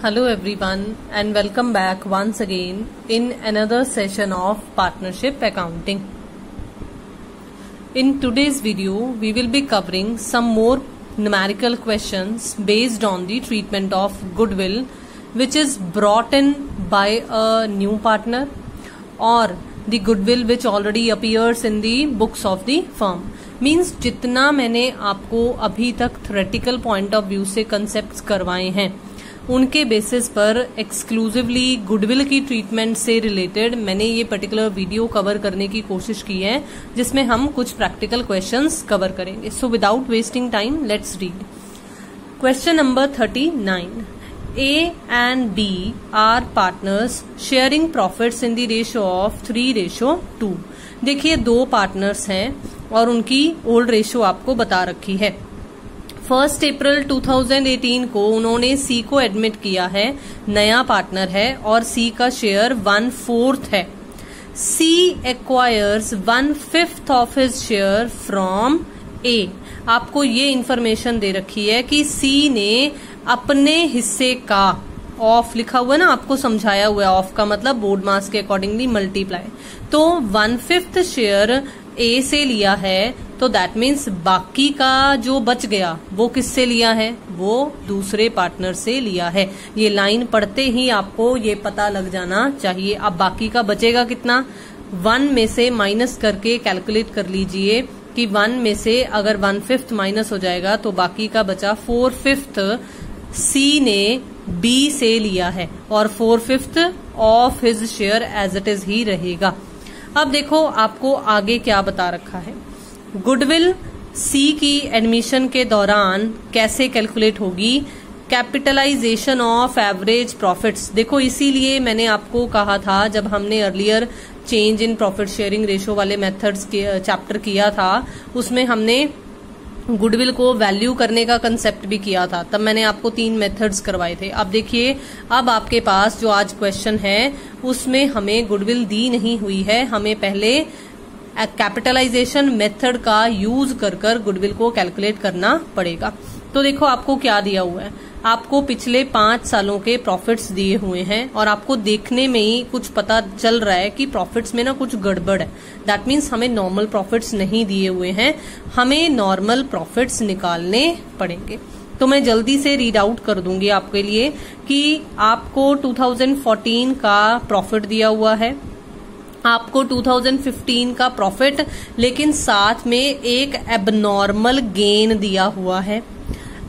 Hello everyone and welcome back once again in another session of Partnership Accounting. In today's video, we will be covering some more numerical questions based on the treatment of goodwill which is brought in by a new partner or the goodwill which already appears in the books of the firm. Means जितना मैंने आपको अभी तक theoretical point of view से concepts करवाए हैं उनके basis पर एक्सक्लूसिवली गुडविल की ट्रीटमेंट से रिलेटेड मैंने ये पर्टिकुलर वीडियो कवर करने की कोशिश की है जिसमें हम कुछ प्रैक्टिकल क्वेश्चंस कवर करेंगे. So without wasting time let's read question number 39. A and B are partners sharing profits in the ratio of 3:2. देखिए दो पार्टनर्स हैं और उनकी ओल्ड रेशियो आपको बता रखी है. 1 अप्रैल 2018 को उन्होंने सी को एडमिट किया है, नया पार्टनर है और सी का शेयर 1/4 है. C acquires 1/5 of his share from A. आपको ये इंफॉर्मेशन दे रखी है कि सी ने अपने हिस्से का ऑफ लिखा हुआ है ना, आपको समझाया हुआ है. ऑफ का मतलब बोर्ड मास के अकॉर्डिंगली मल्टीप्लाई. तो 1/5 शेयर ए से लिया है तो दैट मीन्स बाकी का जो बच गया वो किससे लिया है, वो दूसरे पार्टनर से लिया है. ये लाइन पढ़ते ही आपको ये पता लग जाना चाहिए. अब बाकी का बचेगा कितना, 1 में से माइनस करके कैलकुलेट कर लीजिए कि 1 में से अगर 1/5 माइनस हो जाएगा तो बाकी का बचा 4/5 सी ने बी से लिया है और 4/5 of his share as it is ही रहेगा. अब देखो आपको आगे क्या बता रखा है. गुडविल सी की एडमिशन के दौरान कैसे कैलकुलेट होगी, कैपिटलाइजेशन ऑफ एवरेज प्रॉफिट्स. देखो इसीलिए मैंने आपको कहा था जब हमने earlier change in profit sharing ratio वाले मेथड्स के चैप्टर किया था उसमें हमने गुडविल को वैल्यू करने का कंसेप्ट भी किया था, तब मैंने आपको 3 मेथड्स करवाए थे. अब देखिए अब आपके पास जो आज क्वेश्चन है उसमें हमें गुडविल दी नहीं हुई है, हमें पहले कैपिटलाइजेशन मेथड का यूज कर गुडविल को कैलकुलेट करना पड़ेगा. तो देखो आपको क्या दिया हुआ है, आपको पिछले 5 सालों के प्रॉफिट्स दिए हुए हैं और आपको देखने में ही कुछ पता चल रहा है कि प्रॉफिट्स में ना कुछ गड़बड़ है. दैट मीन्स हमें नॉर्मल प्रॉफिट्स नहीं दिए हुए हैं, हमें नॉर्मल प्रॉफिट्स निकालने पड़ेंगे. तो मैं जल्दी से रीड आउट कर दूंगी आपके लिए कि आपको 2014 का प्रॉफिट दिया हुआ है, आपको 2015 का प्रॉफिट लेकिन साथ में एक एबनॉर्मल गेन दिया हुआ है,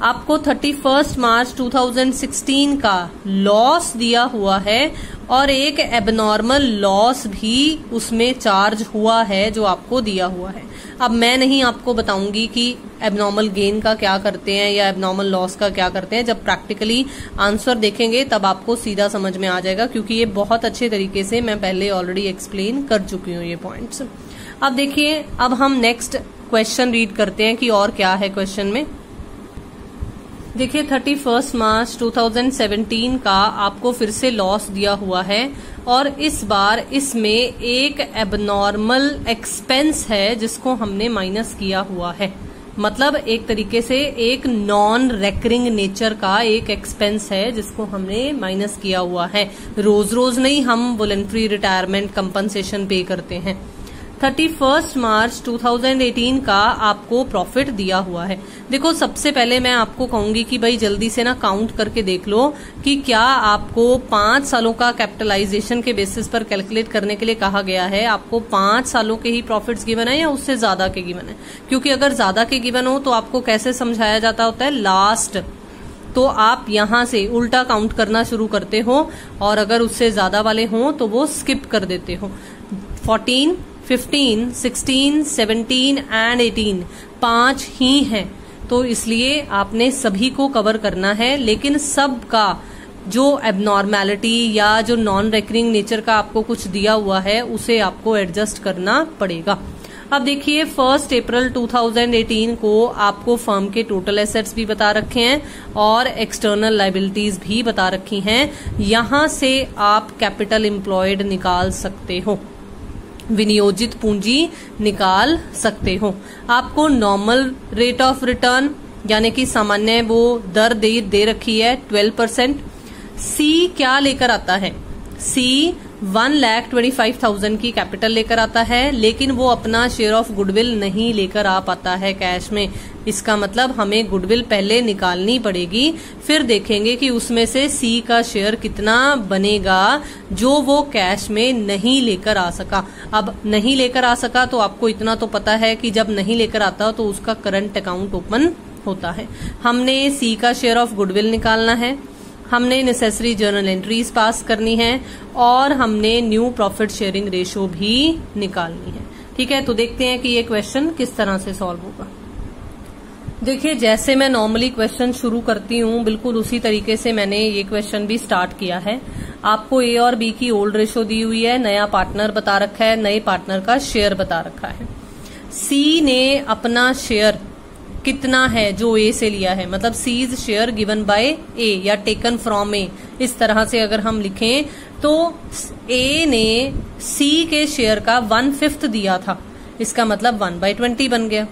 आपको 31 मार्च 2016 का लॉस दिया हुआ है और एक एबनॉर्मल लॉस भी उसमें चार्ज हुआ है जो आपको दिया हुआ है. अब मैं नहीं आपको बताऊंगी कि एबनॉर्मल गेन का क्या करते हैं या एबनॉर्मल लॉस का क्या करते हैं. जब प्रैक्टिकली आंसर देखेंगे तब आपको सीधा समझ में आ जाएगा क्योंकि ये बहुत अच्छे तरीके से मैं पहले ऑलरेडी एक्सप्लेन कर चुकी हूँ ये पॉइंट्स. अब देखिए अब हम नेक्स्ट क्वेश्चन रीड करते हैं कि और क्या है क्वेश्चन में. देखिए 31 मार्च 2017 का आपको फिर से लॉस दिया हुआ है और इस बार इसमें एक एबनॉर्मल एक्सपेंस है जिसको हमने माइनस किया हुआ है. मतलब एक तरीके से एक नॉन रेकरिंग नेचर का एक एक्सपेंस है जिसको हमने माइनस किया हुआ है. रोज रोज नहीं हम वॉलंटरी रिटायरमेंट कंपनसेशन पे करते हैं. 31 मार्च 2018 का आपको प्रॉफिट दिया हुआ है. देखो सबसे पहले मैं आपको कहूंगी कि भाई जल्दी से ना काउंट करके देख लो कि क्या आपको 5 सालों का कैपिटलाइजेशन के बेसिस पर कैलकुलेट करने के लिए कहा गया है. आपको 5 सालों के ही प्रॉफिट्स गिवन है या उससे ज्यादा के गिवन है, क्योंकि अगर ज्यादा के गिवन हो तो आपको कैसे समझाया जाता होता है लास्ट, तो आप यहां से उल्टा काउंट करना शुरू करते हो और अगर उससे ज्यादा वाले हों तो वो स्किप कर देते हो. 14, 15, 16, 17 एंड 18 5 ही हैं तो इसलिए आपने सभी को कवर करना है, लेकिन सबका जो एबनॉर्मैलिटी या जो नॉन रेकरिंग नेचर का आपको कुछ दिया हुआ है उसे आपको एडजस्ट करना पड़ेगा. अब देखिए 1 अप्रैल 2018 को आपको फर्म के टोटल एसेट्स भी बता रखे हैं और एक्सटर्नल लायबिलिटीज भी बता रखी हैं. यहां से आप कैपिटल एम्प्लॉयड निकाल सकते हो, विनियोजित पूंजी निकाल सकते हो. आपको नॉर्मल रेट ऑफ रिटर्न यानी कि सामान्य वो दर दे रखी है 12%. सी क्या लेकर आता है? सी 1,25,000 की कैपिटल लेकर आता है, लेकिन वो अपना शेयर ऑफ गुडविल नहीं लेकर आ पाता है कैश में। इसका मतलब हमें गुडविल पहले निकालनी पड़ेगी, फिर देखेंगे कि उसमें से सी का शेयर कितना बनेगा जो वो कैश में नहीं लेकर आ सका। अब नहीं लेकर आ सका तो आपको इतना तो पता है कि जब नहीं लेकर आता तो उसका करंट अकाउंट ओपन होता है। हमने सी का शेयर ऑफ गुडविल निकालना है, हमने नेसेसरी जर्नल एंट्रीज पास करनी है और हमने न्यू प्रॉफिट शेयरिंग रेशो भी निकालनी है। ठीक है, तो देखते हैं कि ये क्वेश्चन किस तरह से सॉल्व होगा। देखिए, जैसे मैं नॉर्मली क्वेश्चन शुरू करती हूँ बिल्कुल उसी तरीके से मैंने ये क्वेश्चन भी स्टार्ट किया है। आपको ए और बी की ओल्ड रेशो दी हुई है, नया पार्टनर बता रखा है, नए पार्टनर का शेयर बता रखा है। सी ने अपना शेयर कितना है जो ए से लिया है, मतलब सीज शेयर गिवन बाय ए या टेकन फ्रॉम ए, इस तरह से अगर हम लिखें तो ए ने सी के शेयर का 1/5 दिया था, इसका मतलब 1/20 बन गया।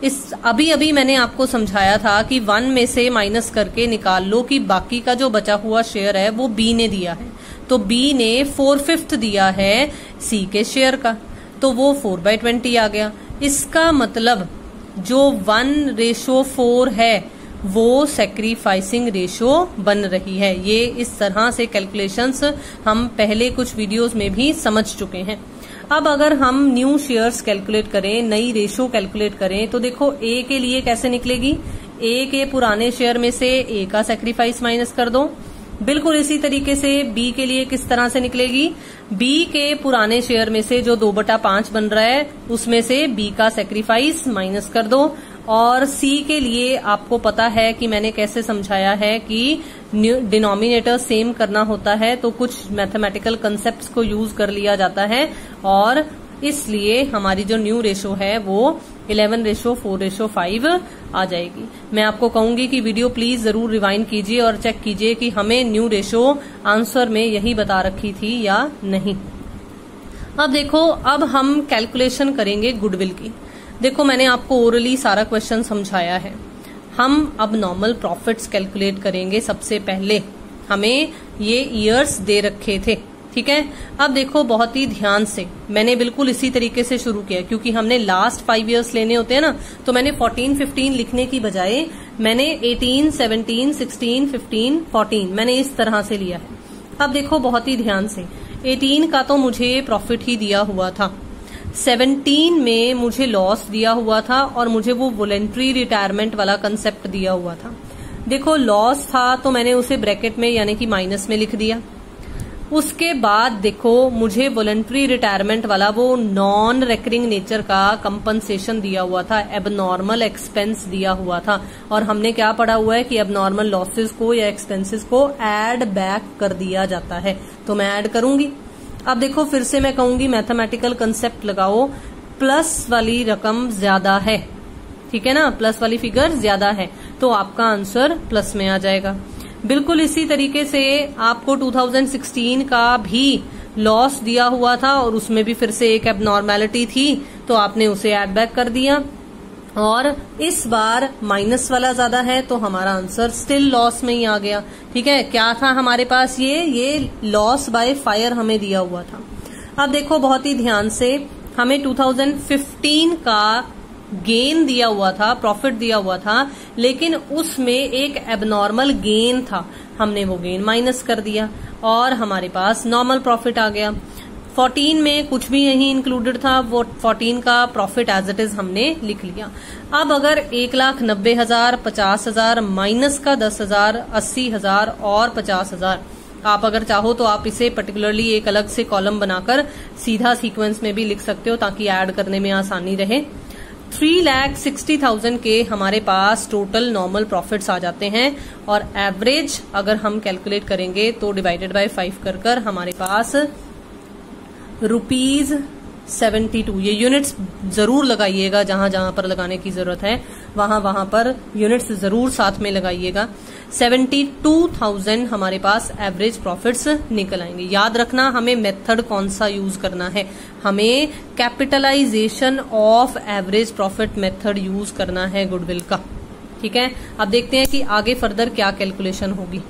इस अभी मैंने आपको समझाया था कि 1 में से माइनस करके निकाल लो कि बाकी का जो बचा हुआ शेयर है वो बी ने दिया है, तो बी ने 4/5 दिया है सी के शेयर का, तो वो 4/20 आ गया। इसका मतलब जो 1:4 है वो सैक्रिफाइसिंग रेशो बन रही है। ये इस तरह से कैलकुलेशंस हम पहले कुछ वीडियोस में भी समझ चुके हैं। अब अगर हम न्यू शेयर्स कैलकुलेट करें, नई रेशो कैलकुलेट करें, तो देखो ए के लिए कैसे निकलेगी। ए के पुराने शेयर में से ए का सैक्रिफाइस माइनस कर दो। बिल्कुल इसी तरीके से बी के लिए किस तरह से निकलेगी, बी के पुराने शेयर में से जो 2/5 बन रहा है उसमें से बी का सैक्रिफाइस माइनस कर दो। और सी के लिए आपको पता है कि मैंने कैसे समझाया है कि डिनोमिनेटर सेम करना होता है, तो कुछ मैथमेटिकल कंसेप्ट्स को यूज कर लिया जाता है और इसलिए हमारी जो न्यू रेशो है वो 11:4:5 आ जाएगी। मैं आपको कहूंगी कि वीडियो प्लीज जरूर रिवाइंड कीजिए और चेक कीजिए कि हमें न्यू रेशो आंसर में यही बता रखी थी या नहीं। अब देखो, अब हम कैलकुलेशन करेंगे गुडविल की। देखो, मैंने आपको ओरली सारा क्वेश्चन समझाया है। हम अब नॉर्मल प्रॉफिट्स कैलकुलेट करेंगे। सबसे पहले हमें ये ईयर्स दे रखे थे, ठीक है। अब देखो बहुत ही ध्यान से, मैंने बिल्कुल इसी तरीके से शुरू किया क्योंकि हमने लास्ट 5 ईयर्स लेने होते हैं ना, तो मैंने 14, 15 लिखने की बजाय मैंने 18, 17, 16, 15, 14 मैंने इस तरह से लिया है। अब देखो बहुत ही ध्यान से, 18 का तो मुझे प्रॉफिट ही दिया हुआ था, 17 में मुझे लॉस दिया हुआ था और मुझे वो वॉलंटरी रिटायरमेंट वाला कंसेप्ट दिया हुआ था। देखो लॉस था तो मैंने उसे ब्रैकेट में यानी कि माइनस में लिख दिया। उसके बाद देखो मुझे वॉलंटरी रिटायरमेंट वाला वो नॉन रेकरिंग नेचर का कंपनसेशन दिया हुआ था, एबनॉर्मल एक्सपेंस दिया हुआ था। और हमने क्या पढ़ा हुआ है कि एबनॉर्मल लॉसेस को या एक्सपेंसेस को ऐड बैक कर दिया जाता है, तो मैं ऐड करूंगी। अब देखो फिर से मैं कहूंगी मैथमेटिकल कंसेप्ट लगाओ, प्लस वाली रकम ज्यादा है, ठीक है ना, प्लस वाली फिगर ज्यादा है, तो आपका आंसर प्लस में आ जाएगा। बिल्कुल इसी तरीके से आपको 2016 का भी लॉस दिया हुआ था और उसमें भी फिर से एक एबनॉर्मेलिटी थी, तो आपने उसे ऐड बैक कर दिया। और इस बार माइनस वाला ज्यादा है तो हमारा आंसर स्टिल लॉस में ही आ गया, ठीक है। क्या था हमारे पास, ये लॉस बाय फायर हमें दिया हुआ था। अब देखो बहुत ही ध्यान से, हमें 2015 का गेन दिया हुआ था, प्रॉफिट दिया हुआ था, लेकिन उसमें एक एबनॉर्मल गेन था, हमने वो गेन माइनस कर दिया और हमारे पास नॉर्मल प्रॉफिट आ गया। 14 में कुछ भी नहीं इंक्लूडेड था, वो 14 का प्रॉफिट एज इट इज हमने लिख लिया। अब अगर 1,90,000, 50,000 माइनस का 10,000, 80,000 और 50,000, आप अगर चाहो तो आप इसे पर्टिकुलरली एक अलग से कॉलम बनाकर सीधा सीक्वेंस में भी लिख सकते हो ताकि ऐड करने में आसानी रहे। 3,60,000 के हमारे पास टोटल नॉर्मल प्रॉफिट्स आ जाते हैं और एवरेज अगर हम कैलकुलेट करेंगे तो डिवाइडेड बाय 5 कर हमारे पास ₹72, ये यूनिट्स जरूर लगाइएगा, जहां जहां पर लगाने की जरूरत है वहां पर यूनिट्स जरूर साथ में लगाइएगा। 72,000 हमारे पास एवरेज प्रॉफिट्स निकल आएंगे। याद रखना हमें मेथड कौन सा यूज करना है, हमें capitalisation of average profit method use करना है गुडविल का, ठीक है। अब देखते हैं कि आगे फर्दर क्या कैलकुलेशन होगी।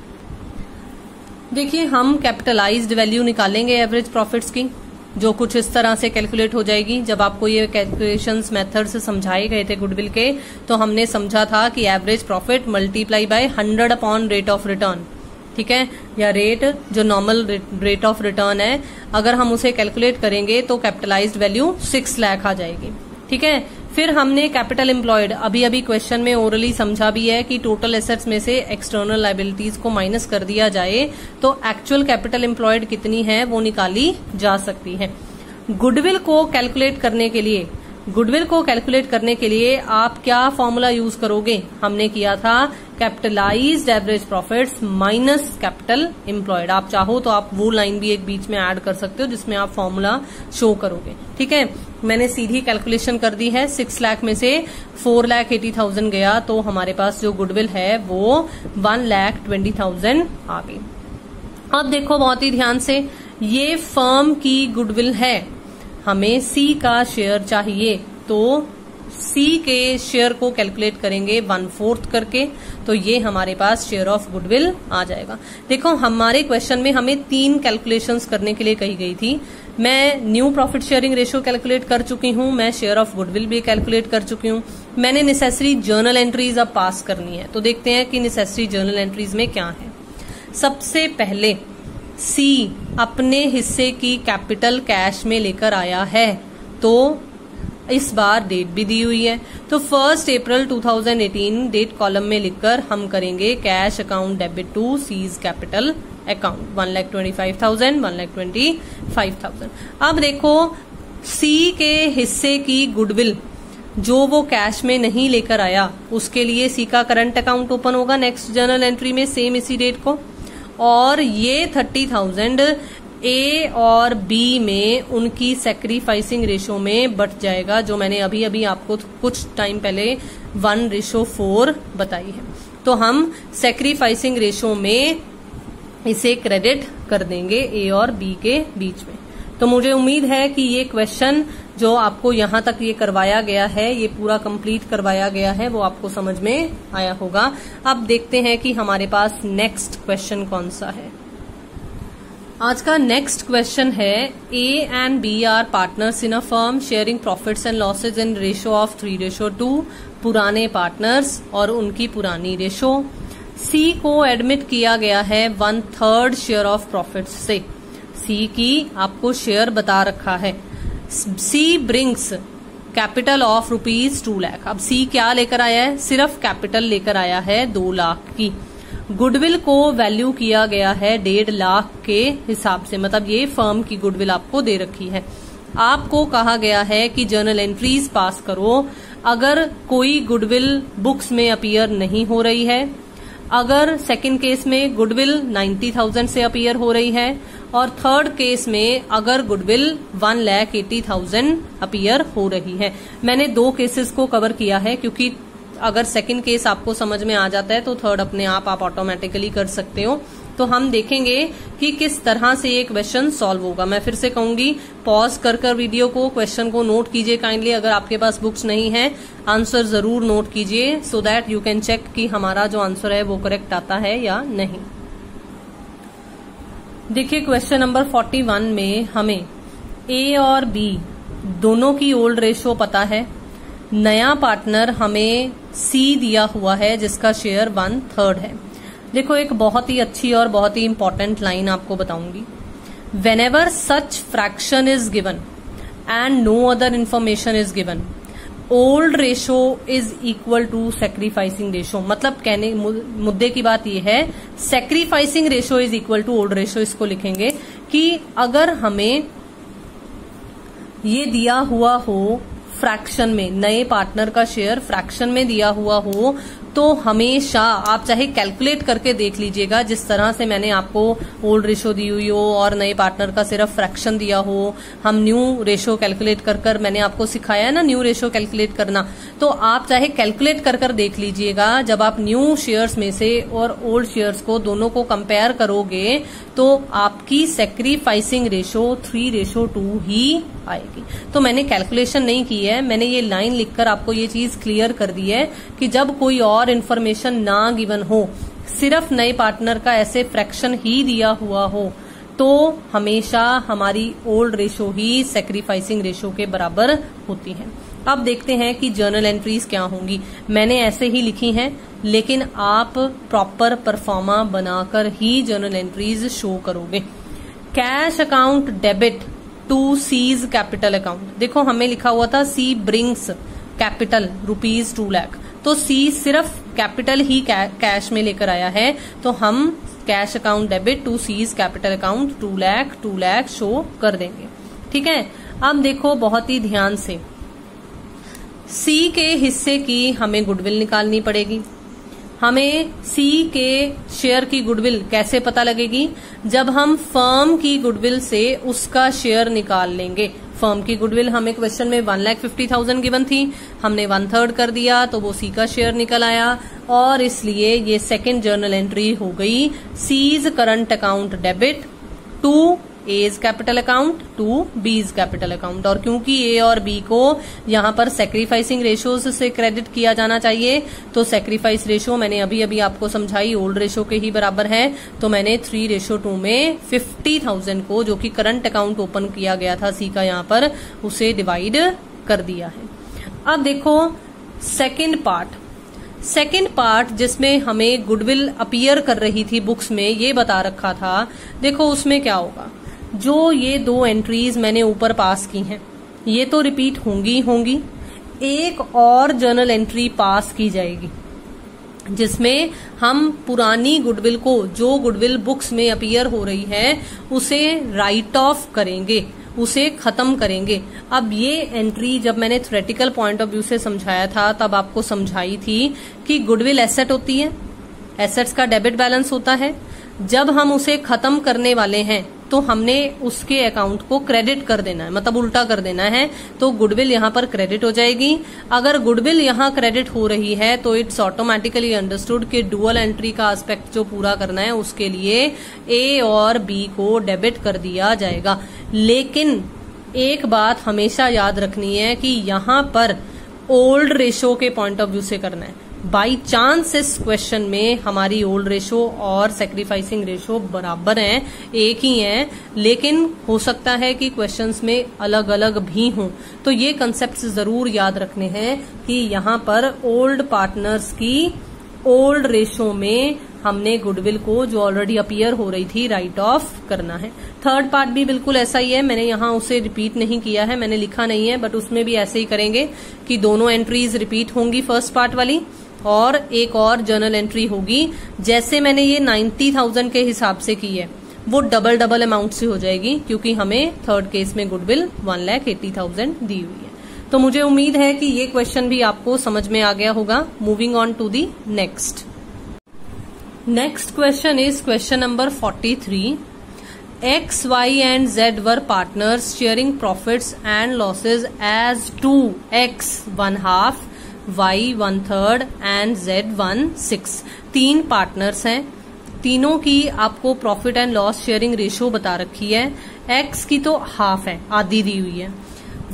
देखिए हम कैपिटलाइज्ड वैल्यू निकालेंगे एवरेज प्रॉफिट्स की, जो कुछ इस तरह से कैलकुलेट हो जाएगी। जब आपको ये कैलकुलेशंस मेथड से समझाए गए थे गुडविल के, तो हमने समझा था कि average profit multiply by 100 upon rate of return, ठीक है, या रेट जो नॉर्मल रेट ऑफ रिटर्न है, अगर हम उसे कैलकुलेट करेंगे तो कैपिटलाइज्ड वैल्यू 6 लाख आ जाएगी, ठीक है। फिर हमने कैपिटल एम्प्लॉयड, अभी अभी क्वेश्चन में ओरली समझा भी है कि टोटल एसेट्स में से एक्सटर्नल लायबिलिटीज को माइनस कर दिया जाए तो एक्चुअल कैपिटल एम्प्लॉयड कितनी है वो निकाली जा सकती है। गुडविल को कैलकुलेट करने के लिए आप क्या फॉर्मूला यूज करोगे? हमने किया था capitalised average profits minus capital employed. आप चाहो तो आप वो लाइन भी एक बीच में ऐड कर सकते हो जिसमें आप फॉर्मूला शो करोगे, ठीक है। मैंने सीधी कैलकुलेशन कर दी है, 6 लाख में से 4,80,000 गया तो हमारे पास जो गुडविल है वो 1,20,000 आ गई। अब देखो बहुत ही ध्यान से, ये फर्म की गुडविल है, हमें सी का शेयर चाहिए, तो सी के शेयर को कैलकुलेट करेंगे 1/4 करके, तो ये हमारे पास शेयर ऑफ गुडविल आ जाएगा। देखो हमारे क्वेश्चन में हमें 3 कैलकुलेशंस करने के लिए कही गई थी। मैं new profit sharing ratio calculate कर चुकी हूं, मैं शेयर ऑफ गुडविल भी कैलकुलेट कर चुकी हूं, मैंने नेसेसरी जर्नल एंट्रीज अब पास करनी है। तो देखते हैं कि नेसेसरी जर्नल एंट्रीज में क्या है। सबसे पहले सी अपने हिस्से की कैपिटल कैश में लेकर आया है, तो इस बार डेट भी दी हुई है, तो 1 अप्रैल 2018 डेट कॉलम में लिखकर हम करेंगे cash account debit to C's capital account 1,25,000 1,25,000। अब देखो सी के हिस्से की गुडविल जो वो कैश में नहीं लेकर आया, उसके लिए सी का करंट अकाउंट ओपन होगा नेक्स्ट जर्नल एंट्री में सेम इसी डेट को, और ये 30,000 ए और बी में उनकी सैक्रिफाइसिंग रेशो में बढ़ जाएगा, जो मैंने अभी अभी आपको कुछ टाइम पहले 1:4 बताई है। तो हम सैक्रिफाइसिंग रेशो में इसे क्रेडिट कर देंगे ए और बी के बीच में। तो मुझे उम्मीद है कि ये क्वेश्चन जो आपको यहां तक ये करवाया गया है, ये पूरा कंप्लीट करवाया गया है, वो आपको समझ में आया होगा। अब देखते हैं कि हमारे पास नेक्स्ट क्वेश्चन कौन सा है। आज का नेक्स्ट क्वेश्चन है, A and B are partners in a firm sharing profits and losses in ratio of 3:2, पुराने पार्टनर्स और उनकी पुरानी रेशो। सी को एडमिट किया गया है 1/3 शेयर ऑफ प्रॉफिट्स से। सी की आपको शेयर बता रखा है। सी ब्रिंग्स कैपिटल ऑफ ₹2 लाख। अब सी क्या लेकर आया है? सिर्फ कैपिटल लेकर आया है 2 लाख की। गुडविल को वैल्यू किया गया है 1.5 लाख के हिसाब से, मतलब ये फर्म की गुडविल आपको दे रखी है। आपको कहा गया है कि जर्नल एंट्रीज पास करो अगर कोई गुडविल बुक्स में अपीयर नहीं हो रही है, अगर सेकंड केस में गुडविल 90,000 से अपीयर हो रही है, और थर्ड केस में अगर गुडविल 1,80,000 अपीयर हो रही है। मैंने 2 केसेस को कवर किया है, क्योंकि अगर सेकंड केस आपको समझ में आ जाता है तो थर्ड अपने आप ऑटोमेटिकली कर सकते हो। तो हम देखेंगे कि किस तरह से ये क्वेश्चन सॉल्व होगा। मैं फिर से कहूंगी, पॉज कर वीडियो को, क्वेश्चन को नोट कीजिए काइंडली। अगर आपके पास बुक्स नहीं है, आंसर जरूर नोट कीजिए, so that you can check कि हमारा जो आंसर है वो करेक्ट आता है या नहीं। देखिए क्वेश्चन नंबर 41 में हमें ए और बी दोनों की ओल्ड रेशो पता है। नया पार्टनर हमें सी दिया हुआ है जिसका शेयर 1/3 है। देखो एक बहुत ही अच्छी और बहुत ही इंपॉर्टेंट लाइन आपको बताऊंगी। Whenever such fraction is given and no other information is given, old ratio is equal to sacrificing ratio. मतलब कहने मुद्दे की बात यह है, sacrificing ratio is equal to old ratio. इसको लिखेंगे कि अगर हमें ये दिया हुआ हो फ्रैक्शन में, नए पार्टनर का शेयर फ्रैक्शन में दिया हुआ हो, तो हमेशा आप चाहे कैलकुलेट करके देख लीजिएगा, जिस तरह से मैंने आपको ओल्ड रेशो दी हुई हो और नए पार्टनर का सिर्फ फ्रैक्शन दिया हो, हम न्यू रेशो कैलकुलेट कर मैंने आपको सिखाया है ना न्यू रेशो कैलकुलेट करना, तो आप चाहे कैलकुलेट कर देख लीजिएगा। जब आप न्यू शेयर्स में से और ओल्ड शेयर्स को दोनों को कंपेयर करोगे तो आपकी सैक्रिफाइसिंग रेशो 3:2 ही आएगी। तो मैंने कैलकुलेशन नहीं की है, मैंने ये लाइन लिखकर आपको ये चीज क्लियर कर दी है कि जब कोई और इन्फॉर्मेशन ना गिवन हो सिर्फ नए पार्टनर का ऐसे फ्रैक्शन ही दिया हुआ हो तो हमेशा हमारी ओल्ड रेशो ही सैक्रिफाइसिंग रेशो के बराबर होती है। अब देखते हैं कि जर्नल एंट्रीज क्या होंगी। मैंने ऐसे ही लिखी हैं, लेकिन आप प्रॉपर परफॉर्मा बनाकर ही जर्नल एंट्रीज शो करोगे। Cash account debit to C's capital account. देखो हमें लिखा हुआ था सी ब्रिंग्स कैपिटल ₹2 लाख, तो सी सिर्फ कैपिटल ही कैश में लेकर आया है, तो हम cash account debit to C's capital account 2 lakh show कर देंगे। ठीक है, अब देखो बहुत ही ध्यान से, सी के हिस्से की हमें गुडविल निकालनी पड़ेगी। हमें सी के शेयर की गुडविल कैसे पता लगेगी? जब हम फर्म की गुडविल से उसका शेयर निकाल लेंगे। फर्म की गुडविल हमें क्वेश्चन में 1,50,000 गिवन थी, हमने 1/3 कर दिया तो वो सी का शेयर निकल आया, और इसलिए ये सेकेंड जर्नल एंट्री हो गई C's current account debit to A's capital account to B's capital account. और क्योंकि ए और बी को यहाँ पर सैक्रिफाइसिंग रेशोज से क्रेडिट किया जाना चाहिए, तो सैक्रिफाइस रेशो मैंने अभी अभी आपको समझाई ओल्ड रेशो के ही बराबर है, तो मैंने 3:2 में 50,000 को, जो कि करंट अकाउंट ओपन किया गया था सी का, यहाँ पर उसे डिवाइड कर दिया है। अब देखो सेकेंड पार्ट जिसमें हमें गुडविल अपीयर कर रही थी बुक्स में, ये बता रखा था। देखो उसमें क्या होगा, जो ये 2 एंट्रीज मैंने ऊपर पास की हैं ये तो रिपीट होंगी, एक और जर्नल एंट्री पास की जाएगी जिसमें हम पुरानी गुडविल को, जो गुडविल बुक्स में अपीयर हो रही है, उसे राइट ऑफ करेंगे, उसे खत्म करेंगे। अब ये एंट्री जब मैंने थ्योरेटिकल पॉइंट ऑफ व्यू से समझाया था तब आपको समझाई थी कि गुडविल एसेट होती है, एसेट्स का डेबिट बैलेंस होता है। जब हम उसे खत्म करने वाले हैं तो हमने उसके अकाउंट को क्रेडिट कर देना है, मतलब उल्टा कर देना है, तो गुडविल यहाँ पर क्रेडिट हो जाएगी। अगर गुडविल यहाँ क्रेडिट हो रही है तो इट्स ऑटोमेटिकली अंडरस्टूड कि डुअल एंट्री का एस्पेक्ट जो पूरा करना है उसके लिए ए और बी को डेबिट कर दिया जाएगा। लेकिन एक बात हमेशा याद रखनी है कि यहाँ पर ओल्ड रेशो के पॉइंट ऑफ व्यू से करना है। बाई चांस इस क्वेश्चन में हमारी ओल्ड रेशो और सैक्रिफाइसिंग रेशो बराबर हैं, एक ही हैं, लेकिन हो सकता है कि क्वेश्चंस में अलग अलग भी हों, तो ये कंसेप्ट्स जरूर याद रखने हैं कि यहाँ पर ओल्ड पार्टनर्स की ओल्ड रेशो में हमने गुडविल को, जो ऑलरेडी अपीयर हो रही थी, राइट ऑफ करना है। थर्ड पार्ट भी बिल्कुल ऐसा ही है, मैंने यहाँ उसे रिपीट नहीं किया है, मैंने लिखा नहीं है, बट उसमें भी ऐसे ही करेंगे कि दोनों एंट्रीज रिपीट होंगी फर्स्ट पार्ट वाली, और एक और जर्नल एंट्री होगी। जैसे मैंने ये 90,000 के हिसाब से की है वो डबल अमाउंट से हो जाएगी, क्योंकि हमें थर्ड केस में गुडविल 1,80,000 दी हुई है। तो मुझे उम्मीद है कि ये क्वेश्चन भी आपको समझ में आ गया होगा। Moving on to the next question is question number 43। X, Y and Z were partners sharing profits and losses as 2. X 1/2, Y 1/3 and Z 1/6। 3 partners हैं, तीनों की आपको profit and loss sharing ratio बता रखी है। X की तो half है, आधी दी हुई है,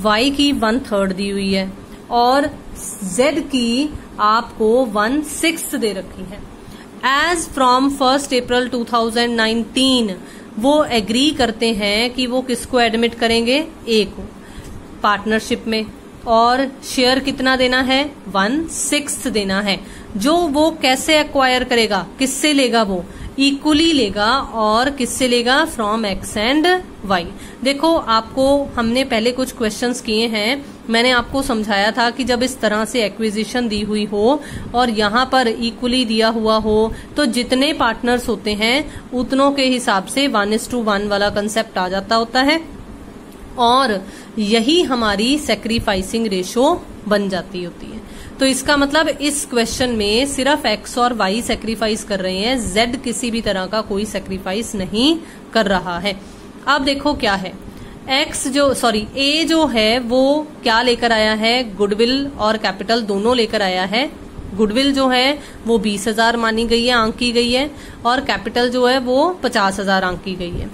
Y की 1/3 दी हुई है, और Z की आपको 1/6 दे रखी है। एज फ्रॉम 1 अप्रैल 2019 वो एग्री करते हैं कि वो किसको एडमिट करेंगे, ए को पार्टनरशिप में, और शेयर कितना देना है, 1/6 देना है। जो वो कैसे एक्वायर करेगा, किससे लेगा, वो इक्वली लेगा, और किससे लेगा, फ्रॉम एक्स एंड वाई। देखो आपको हमने पहले कुछ क्वेश्चंस किए हैं, मैंने आपको समझाया था कि जब इस तरह से एक्विजिशन दी हुई हो और यहाँ पर इक्वली दिया हुआ हो, तो जितने पार्टनर्स होते हैं उतनों के हिसाब से 1:1 वाला कंसेप्ट आ जाता होता है, और यही हमारी सैक्रिफाइसिंग रेशो बन जाती होती है। तो इसका मतलब इस क्वेश्चन में सिर्फ एक्स और वाई सैक्रिफाइस कर रहे हैं, जेड किसी भी तरह का कोई सैक्रिफाइस नहीं कर रहा है। अब देखो क्या है, ए जो है वो क्या लेकर आया है, गुडविल और कैपिटल दोनों लेकर आया है। गुडविल जो है वो 20,000 मानी गई है, आंक की गई है, और कैपिटल जो है वो 50,000 आंक की गई है।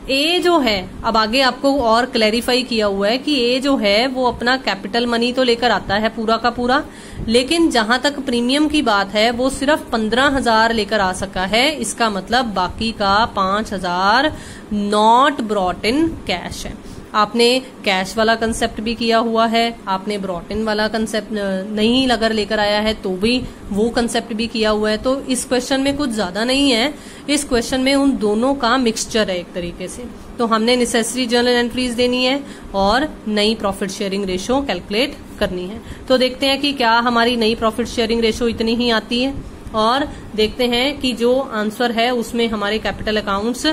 ए जो है, अब आगे आपको और क्लैरिफाई किया हुआ है कि ए जो है वो अपना कैपिटल मनी तो लेकर आता है पूरा का पूरा, लेकिन जहां तक प्रीमियम की बात है वो सिर्फ 15,000 लेकर आ सका है। इसका मतलब बाकी का 5,000 नॉट ब्रॉट इन कैश है। आपने कैश वाला कंसेप्ट भी किया हुआ है, आपने ब्रॉट इन वाला कंसेप्ट नहीं अगर लेकर आया है तो भी वो कंसेप्ट भी किया हुआ है। तो इस क्वेश्चन में कुछ ज्यादा नहीं है, इस क्वेश्चन में उन दोनों का मिक्सचर है एक तरीके से। तो हमने नेसेसरी जर्नल एंट्रीज देनी है और नई प्रॉफिट शेयरिंग रेशो कैलकुलेट करनी है। तो देखते हैं कि क्या हमारी नई प्रॉफिट शेयरिंग रेशो इतनी ही आती है, और देखते हैं कि जो आंसर है उसमें हमारे कैपिटल अकाउंट्स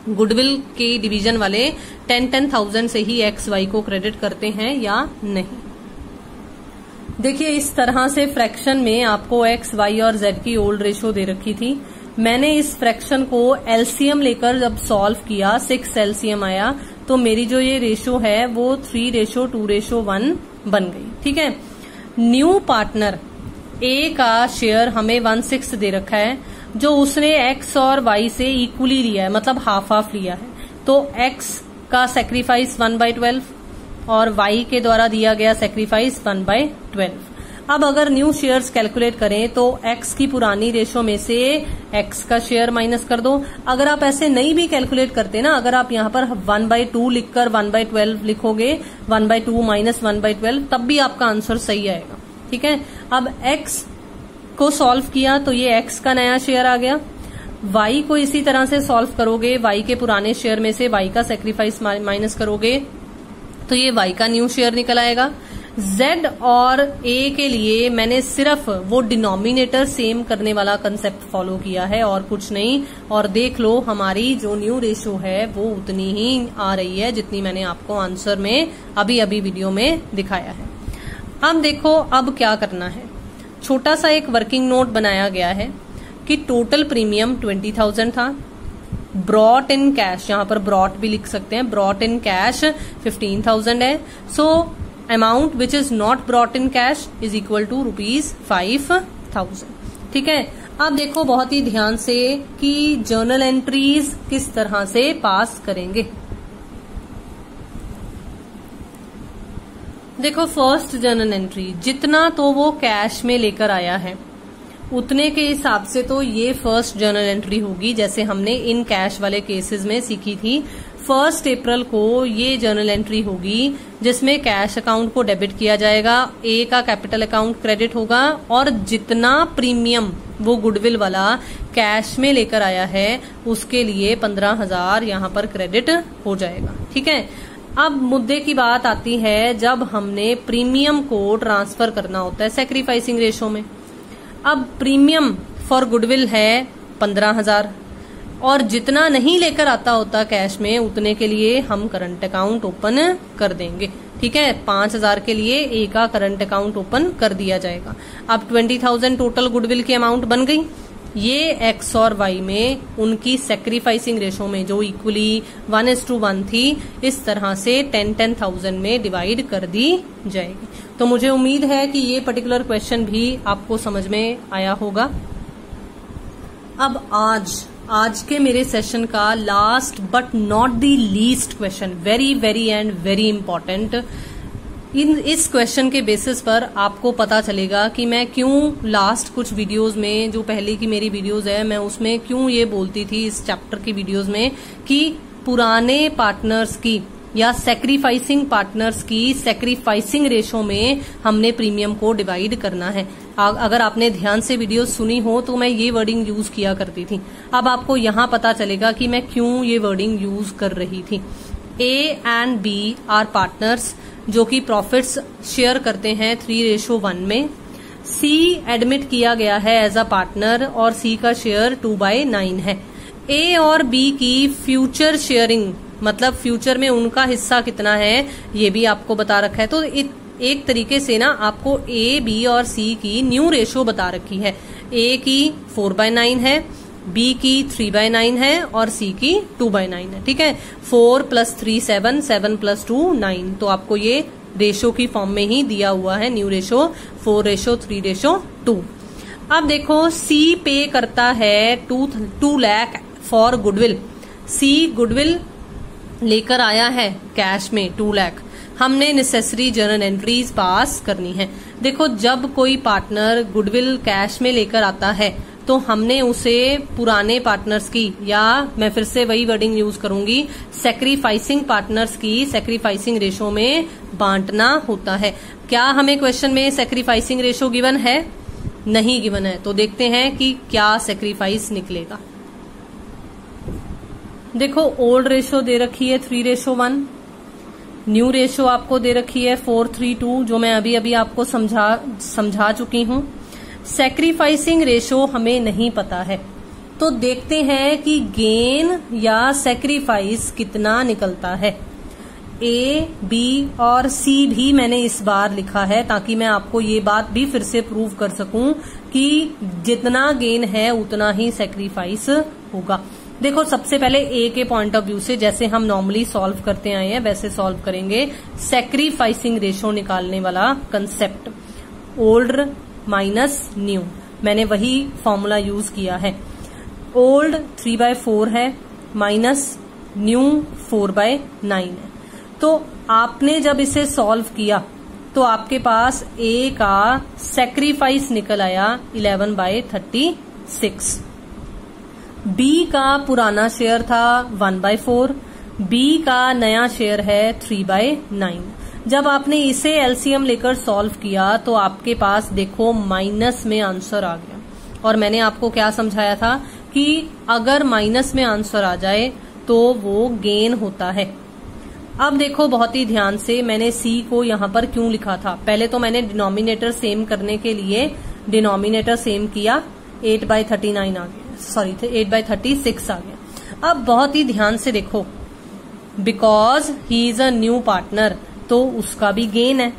गुडविल के डिवीजन वाले 10,000 से ही XY को क्रेडिट करते हैं या नहीं। देखिए इस तरह से फ्रैक्शन में आपको X, Y और Z की ओल्ड रेशो दे रखी थी। मैंने इस फ्रैक्शन को LCM लेकर जब सॉल्व किया, 6 LCM आया, तो मेरी जो ये रेशो है वो 3:2:1 बन गई। ठीक है, न्यू पार्टनर A का शेयर हमें 1/6 दे रखा है, जो उसने X और Y से इक्वली लिया है, मतलब हाफ हाफ लिया है। तो X का सेक्रीफाइस 1/12 और Y के द्वारा दिया गया सेक्रीफाइस 1/12। अब अगर न्यू शेयर्स कैलकुलेट करें तो X की पुरानी रेशो में से X का शेयर माइनस कर दो। अगर आप ऐसे नहीं भी कैलकुलेट करते ना, अगर आप यहाँ पर 1/2 लिखकर 1/12 लिखोगे, 1/2 माइनस 1/12, तब भी आपका आंसर सही आएगा। ठीक है, अब X को सॉल्व किया तो ये X का नया शेयर आ गया। Y को इसी तरह से सॉल्व करोगे, Y के पुराने शेयर में से Y का सेक्रीफाइस माइनस करोगे तो ये Y का न्यू शेयर निकल आएगा। Z और A के लिए मैंने सिर्फ वो डिनोमिनेटर सेम करने वाला कंसेप्ट फॉलो किया है और कुछ नहीं, और देख लो हमारी जो न्यू रेशो है वो उतनी ही आ रही है जितनी मैंने आपको आंसर में अभी अभी वीडियो में दिखाया है। अब देखो अब क्या करना है। छोटा सा एक वर्किंग नोट बनाया गया है कि टोटल प्रीमियम 20,000 था, ब्रॉट इन कैश, यहां पर ब्रॉट भी लिख सकते हैं, ब्रॉट इन कैश 15,000 है। So amount which is not brought in cash is equal to ₹5,000। ठीक है, अब देखो बहुत ही ध्यान से कि जर्नल एंट्रीज किस तरह से पास करेंगे। देखो फर्स्ट जर्नल एंट्री जितना तो वो कैश में लेकर आया है उतने के हिसाब से तो ये फर्स्ट जर्नल एंट्री होगी, जैसे हमने इन कैश वाले केसेस में सीखी थी। 1 अप्रैल को ये जर्नल एंट्री होगी जिसमें कैश अकाउंट को डेबिट किया जाएगा, ए का कैपिटल अकाउंट क्रेडिट होगा, और जितना प्रीमियम वो गुडविल वाला कैश में लेकर आया है उसके लिए 15,000 यहाँ पर क्रेडिट हो जाएगा। ठीक है, अब मुद्दे की बात आती है जब हमने प्रीमियम को ट्रांसफर करना होता है सेक्रीफाइसिंग रेशो में। अब प्रीमियम फॉर गुडविल है 15,000 और जितना नहीं लेकर आता होता कैश में उतने के लिए हम करंट अकाउंट ओपन कर देंगे। ठीक है, 5,000 के लिए ए का करंट अकाउंट ओपन कर दिया जाएगा। अब 20,000 टोटल गुडविल की अमाउंट बन गई। ये X और Y में उनकी सेक्रीफाइसिंग रेशो में जो इक्वली 1:1 थी, इस तरह से 10,000 में डिवाइड कर दी जाएगी। तो मुझे उम्मीद है कि ये पर्टिकुलर क्वेश्चन भी आपको समझ में आया होगा। अब आज के मेरे सेशन का last but not the least question, very very and very important. इस क्वेश्चन के बेसिस पर आपको पता चलेगा कि मैं क्यों लास्ट कुछ वीडियोस में, जो पहले की मेरी वीडियोस है, मैं उसमें क्यों ये बोलती थी इस चैप्टर की वीडियोस में कि पुराने पार्टनर्स की या सेक्रीफाइसिंग पार्टनर्स की सेक्रीफाइसिंग रेशो में हमने प्रीमियम को डिवाइड करना है। अगर आपने ध्यान से वीडियो सुनी हो तो मैं ये वर्डिंग यूज किया करती थी। अब आपको यहाँ पता चलेगा कि मैं क्यों ये वर्डिंग यूज कर रही थी। A and B are partners जो कि प्रॉफिट्स शेयर करते हैं 3:1 में। C एडमिट किया गया है एज अ पार्टनर और C का शेयर 2/9 है। A और B की फ्यूचर शेयरिंग, मतलब फ्यूचर में उनका हिस्सा कितना है, ये भी आपको बता रखा है। तो एक तरीके से ना आपको A, B और C की न्यू रेशो बता रखी है। A की 4/9 है, B की 3/9 है और C की 2/9 है। ठीक है, 4 + 3 7, 7 + 2 9। तो आपको ये रेशो की फॉर्म में ही दिया हुआ है, न्यू रेशो 4:3:2। अब देखो C पे करता है 2 lakh for goodwill. C goodwill लेकर आया है कैश में 2 लाख, हमने नेसेसरी जर्नल एंट्रीज पास करनी है। देखो जब कोई पार्टनर गुडविल कैश में लेकर आता है तो हमने उसे पुराने पार्टनर्स की, या मैं फिर से वही वर्डिंग यूज करूंगी, सैक्रिफाइसिंग पार्टनर्स की सैक्रिफाइसिंग रेशो में बांटना होता है। क्या हमें क्वेश्चन में सैक्रिफाइसिंग रेशो गिवन है? नहीं गिवन है। तो देखते हैं कि क्या सैक्रिफाइस निकलेगा। देखो ओल्ड रेशो दे रखी है 3:1, न्यू रेशो आपको दे रखी है 4:3:2, जो मैं अभी अभी आपको समझा चुकी हूं। सैक्रिफाइसिंग रेशो हमें नहीं पता है, तो देखते हैं कि गेन या सैक्रिफाइस कितना निकलता है। ए, बी और सी भी मैंने इस बार लिखा है ताकि मैं आपको ये बात भी फिर से प्रूव कर सकूं कि जितना गेन है उतना ही सैक्रिफाइस होगा। देखो सबसे पहले ए के पॉइंट ऑफ व्यू से जैसे हम नॉर्मली सॉल्व करते आए हैं वैसे सॉल्व करेंगे। सैक्रिफाइसिंग रेशो निकालने वाला कंसेप्ट, ओल्ड माइनस न्यू, मैंने वही फॉर्मूला यूज किया है। ओल्ड 3/4 है माइनस न्यू 4/9 है। तो आपने जब इसे सॉल्व किया तो आपके पास ए का सैक्रिफाइस निकल आया 11/36। बी का पुराना शेयर था 1/4, बी का नया शेयर है 3/9। जब आपने इसे एलसीएम लेकर सॉल्व किया तो आपके पास देखो माइनस में आंसर आ गया। और मैंने आपको क्या समझाया था कि अगर माइनस में आंसर आ जाए तो वो गेन होता है। अब देखो बहुत ही ध्यान से, मैंने सी को यहां पर क्यों लिखा था। पहले तो मैंने डिनोमिनेटर सेम करने के लिए डिनोमिनेटर सेम किया, 8/39 आ गया, सॉरी 8/36 आ गया। अब बहुत ही ध्यान से देखो, because he is a new partner तो उसका भी गेन है।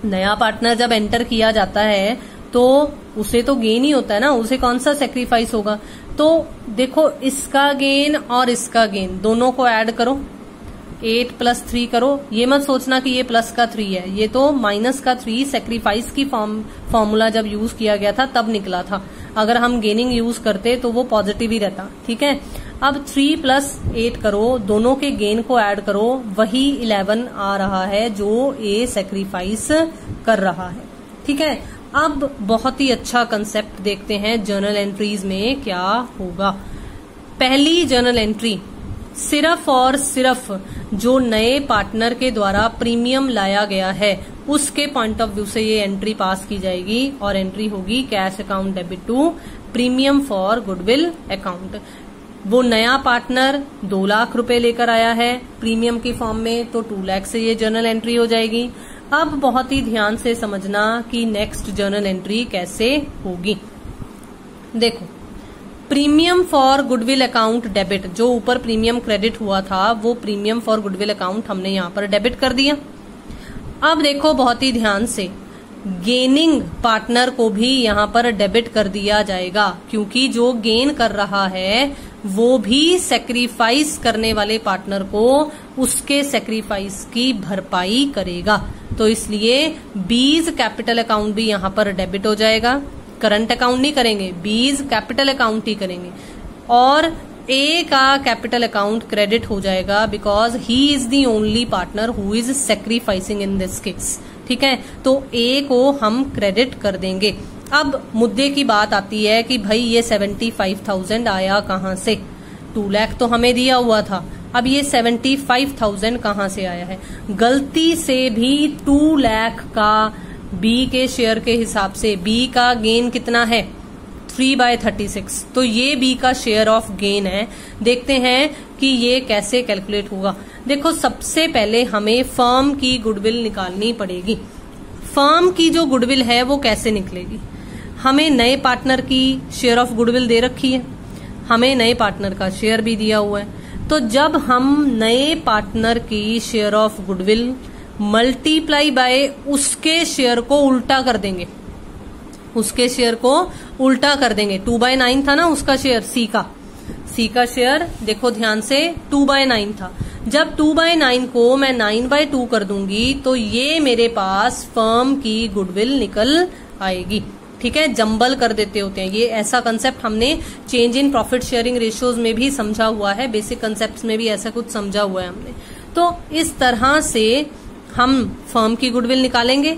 नया पार्टनर जब एंटर किया जाता है तो उसे तो गेन ही होता है ना, उसे कौन सा सेक्रीफाइस होगा। तो देखो इसका गेन और इसका गेन दोनों को ऐड करो, 8 + 3 करो। ये मत सोचना कि ये प्लस का 3 है, ये तो माइनस का 3 सेक्रीफाइस की फॉर्मूला जब यूज किया गया था तब निकला था। अगर हम गेनिंग यूज करते तो वो पॉजिटिव ही रहता, ठीक है। अब 3 + 8 करो, दोनों के गेन को ऐड करो, वही 11 आ रहा है जो ए सेक्रीफाइस कर रहा है, ठीक है। अब बहुत ही अच्छा कंसेप्ट देखते हैं जर्नल एंट्रीज में क्या होगा। पहली जर्नल एंट्री, सिर्फ और सिर्फ जो नए पार्टनर के द्वारा प्रीमियम लाया गया है उसके पॉइंट ऑफ व्यू से ये एंट्री पास की जाएगी और एंट्री होगी cash account debit to premium for goodwill account. वो नया पार्टनर 2 लाख रुपए लेकर आया है प्रीमियम की फॉर्म में, तो 2 लाख से ये जर्नल एंट्री हो जाएगी। अब बहुत ही ध्यान से समझना कि नेक्स्ट जर्नल एंट्री कैसे होगी। देखो, premium for goodwill account debit, जो ऊपर प्रीमियम क्रेडिट हुआ था वो प्रीमियम फॉर गुडविल अकाउंट हमने यहाँ पर डेबिट कर दिया। अब देखो बहुत ही ध्यान से, गेनिंग पार्टनर को भी यहाँ पर डेबिट कर दिया जाएगा क्योंकि जो गेन कर रहा है वो भी सेक्रीफाइस करने वाले पार्टनर को उसके सेक्रीफाइस की भरपाई करेगा। तो इसलिए बीज कैपिटल अकाउंट भी यहाँ पर डेबिट हो जाएगा। करंट अकाउंट नहीं करेंगे, बीज कैपिटल अकाउंट ही करेंगे। और ए का कैपिटल अकाउंट क्रेडिट हो जाएगा because he is the only partner who is sacrificing in this case, ठीक है। तो ए को हम क्रेडिट कर देंगे। अब मुद्दे की बात आती है कि भाई ये 75,000 आया कहां से। 2 लाख तो हमें दिया हुआ था, अब ये 75,000 कहां से आया है। गलती से भी 2 लाख का बी के शेयर के हिसाब से, बी का गेन कितना है 3/36, तो ये बी का शेयर ऑफ गेन है। देखते हैं कि ये कैसे कैलकुलेट होगा। देखो सबसे पहले हमें फर्म की गुडविल निकालनी पड़ेगी। फर्म की जो गुडविल है वो कैसे निकलेगी। हमें नए पार्टनर की शेयर ऑफ गुडविल दे रखी है, हमें नए पार्टनर का शेयर भी दिया हुआ है। तो जब हम नए पार्टनर की share of goodwill multiply by उसके शेयर को उल्टा कर देंगे, उसके शेयर को उल्टा कर देंगे। 2/9 था ना उसका शेयर, सी का शेयर देखो ध्यान से 2/9 था। जब 2/9 को मैं 9/2 कर दूंगी तो ये मेरे पास फर्म की गुडविल निकल आएगी, ठीक है, जंबल कर देते होते हैं। ये ऐसा कंसेप्ट हमने change in profit sharing ratios में भी समझा हुआ है, बेसिक कंसेप्ट्स में भी ऐसा कुछ समझा हुआ है हमने। तो इस तरह से हम फर्म की गुडविल निकालेंगे।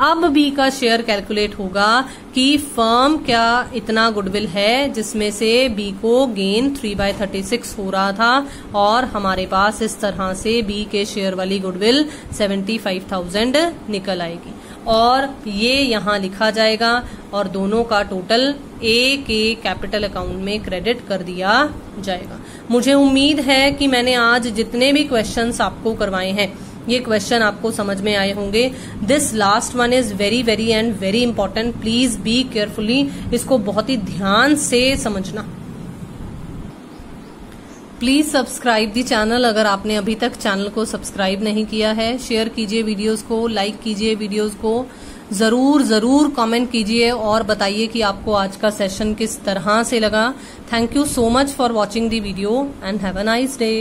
अब बी का शेयर कैलकुलेट होगा कि फर्म क्या इतना गुडविल है जिसमें से बी को गेन 3/36 हो रहा था, और हमारे पास इस तरह से बी के शेयर वाली गुडविल 75,000 निकल आएगी, और ये यहां लिखा जाएगा और दोनों का टोटल ए के कैपिटल अकाउंट में क्रेडिट कर दिया जाएगा। मुझे उम्मीद है कि मैंने आज जितने भी क्वेश्चंस आपको करवाए हैं ये क्वेश्चन आपको समझ में आए होंगे। This last one is very very and very important, please be carefully, इसको बहुत ही ध्यान से समझना। प्लीज सब्सक्राइब दी चैनल अगर आपने अभी तक चैनल को सब्सक्राइब नहीं किया है। शेयर कीजिए वीडियोस को, लाइक कीजिए वीडियोस को, जरूर कमेंट कीजिए और बताइए कि आपको आज का सेशन किस तरह से लगा। Thank you so much for watching the video and have a nice day.